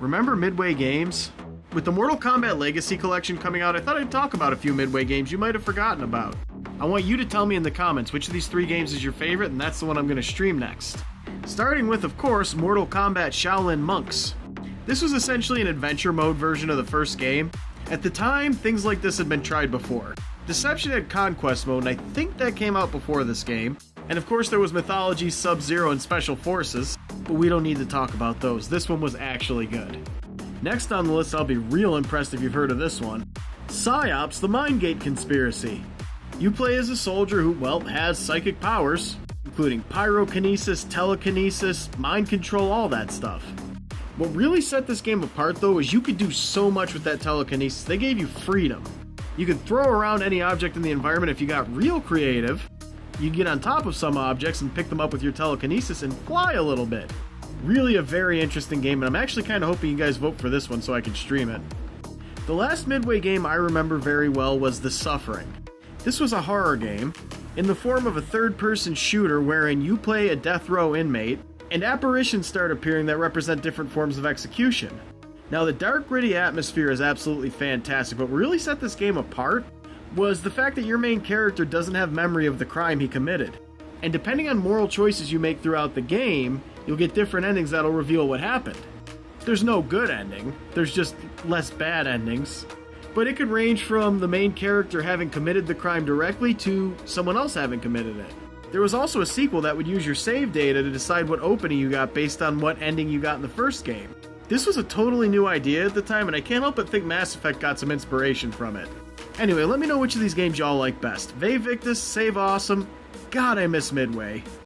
Remember Midway games? With the Mortal Kombat Legacy Collection coming out, I thought I'd talk about a few Midway games you might have forgotten about. I want you to tell me in the comments which of these 3 games is your favorite, and that's the one I'm going to stream next. Starting with, of course, Mortal Kombat Shaolin Monks. This was essentially an adventure mode version of the first game. At the time, things like this had been tried before. Deception had Conquest mode, and I think that came out before this game. And of course there was Mythology, Sub-Zero, and Special Forces, but we don't need to talk about those. This one was actually good. Next on the list, I'll be real impressed if you've heard of this one. PsyOps: The Mindgate Conspiracy. You play as a soldier who, well, has psychic powers, including pyrokinesis, telekinesis, mind control, all that stuff. What really set this game apart, though, is you could do so much with that telekinesis. They gave you freedom. You could throw around any object in the environment. If you got real creative, you could get on top of some objects and pick them up with your telekinesis and fly a little bit. Really a very interesting game, and I'm actually kind of hoping you guys vote for this one so I can stream it. The last Midway game I remember very well was The Suffering. This was a horror game in the form of a third-person shooter wherein you play a death row inmate, and apparitions start appearing that represent different forms of execution. Now, the dark, gritty atmosphere is absolutely fantastic, but what really set this game apart was the fact that your main character doesn't have memory of the crime he committed. And depending on moral choices you make throughout the game, you'll get different endings that'll reveal what happened. There's no good ending, there's just less bad endings. But it could range from the main character having committed the crime directly to someone else having committed it. There was also a sequel that would use your save data to decide what opening you got based on what ending you got in the first game. This was a totally new idea at the time, and I can't help but think Mass Effect got some inspiration from it. Anyway, let me know which of these games y'all like best. Vae Victis, Save Awesome. God, I miss Midway.